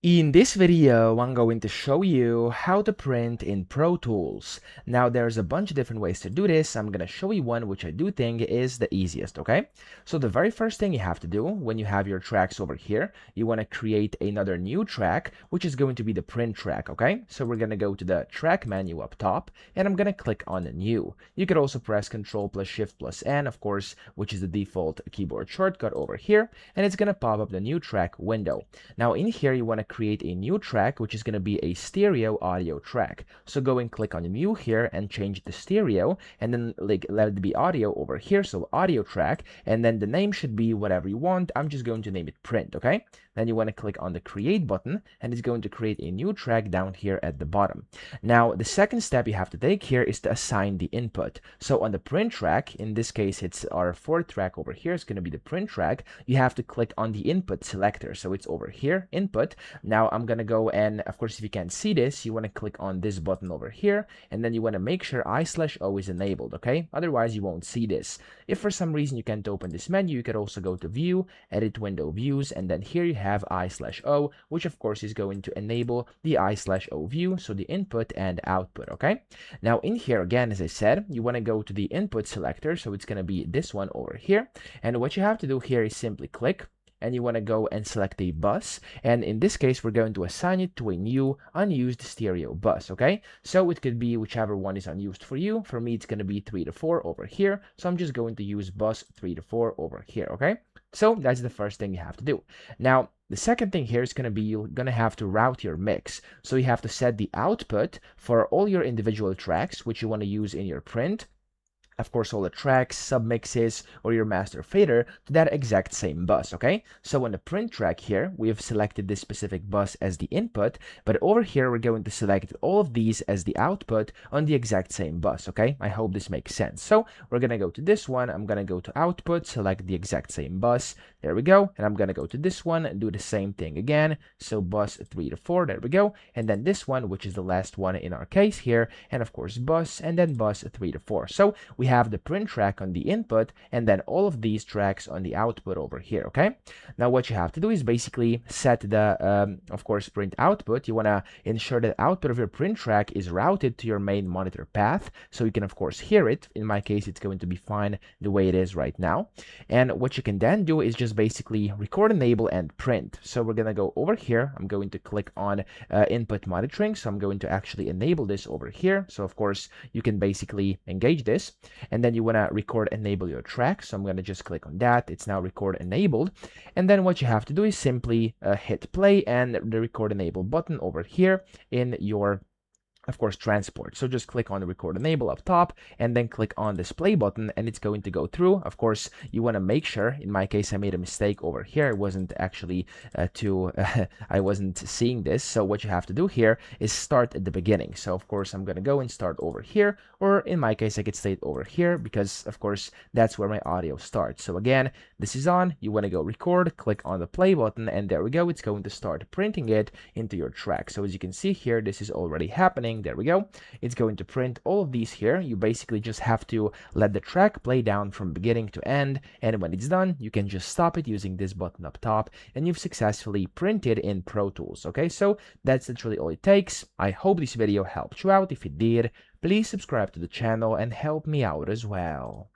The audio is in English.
In this video, I'm going to show you how to print in Pro Tools. Now, there's a bunch of different ways to do this. I'm going to show you one which I do think is the easiest, okay? So the very first thing you have to do when you have your tracks over here, you want to create another new track, which is going to be the print track, okay? So we're going to go to the track menu up top, and I'm going to click on New. You could also press Ctrl plus Shift plus N, of course, which is the default keyboard shortcut over here, and it's going to pop up the new track window. Now in here, you want to create a new track, which is going to be a stereo audio track. So go and click on New here and change it to stereo, and then let it be audio over here, so audio track, and then the name should be whatever you want. I'm just going to name it print, okay? Then you want to click on the create button, and it's going to create a new track down here at the bottom. Now the second step you have to take here is to assign the input. So on the print track, in this case it's our fourth track over here, it's going to be the print track. You have to click on the input selector, so it's over here, input. Now I'm gonna go, and of course if you can't see this, you want to click on this button over here, and then you want to make sure I/O is enabled, okay? Otherwise you won't see this. If for some reason you can't open this menu, you could also go to View, Edit Window Views, and then here you have I/O, which of course is going to enable the I/O view, so the input and output, okay? Now in here again, as I said, you want to go to the input selector, so it's going to be this one over here, and what you have to do here is simply click, and you want to go and select a bus, and in this case we're going to assign it to a new unused stereo bus, okay? So it could be whichever one is unused for you. For me it's going to be 3 to 4 over here, so I'm just going to use bus 3 to 4 over here, okay? So that's the first thing you have to do. Now the second thing here is going to be, you're going to have to route your mix. So you have to set the output for all your individual tracks which you want to use in your print, of course all the tracks, submixes, or your master fader, to that exact same bus, okay? So on the print track here, we have selected this specific bus as the input, but over here we're going to select all of these as the output on the exact same bus, okay? I hope this makes sense. So we're gonna go to this one, I'm gonna go to output, select the exact same bus, there we go, and I'm gonna go to this one and do the same thing again, so bus 3 to 4, there we go, and then this one, which is the last one in our case here, and of course bus, and then bus 3 to 4. So we have the print track on the input, and then all of these tracks on the output over here, okay? Now what you have to do is basically set the, of course, print output. You want to ensure that output of your print track is routed to your main monitor path, so you can of course hear it. In my case, it's going to be fine the way it is right now. And what you can then do is just basically record, enable, and print. So we're gonna go over here. I'm going to click on input monitoring, so I'm going to actually enable this over here. So of course you can basically engage this, and then you want to record, enable your track, so I'm going to just click on that. It's now record enabled, and then what you have to do is simply hit play and the record enable button over here in your, of course, transport. So just click on the record enable up top, and then click on this play button, and it's going to go through. Of course, you want to make sure, in my case I made a mistake over here, I wasn't actually I wasn't seeing this. So what you have to do here is start at the beginning. So of course I'm going to go and start over here, or in my case I could stay over here, because of course that's where my audio starts. So again, this is on, you want to go record, click on the play button, and there we go, it's going to start printing it into your track. So as you can see here, this is already happening. There we go. It's going to print all of these here. You basically just have to let the track play down from beginning to end, and when it's done, you can just stop it using this button up top, and you've successfully printed in Pro Tools. Okay, so that's literally all it takes. I hope this video helped you out. If it did, please subscribe to the channel and help me out as well.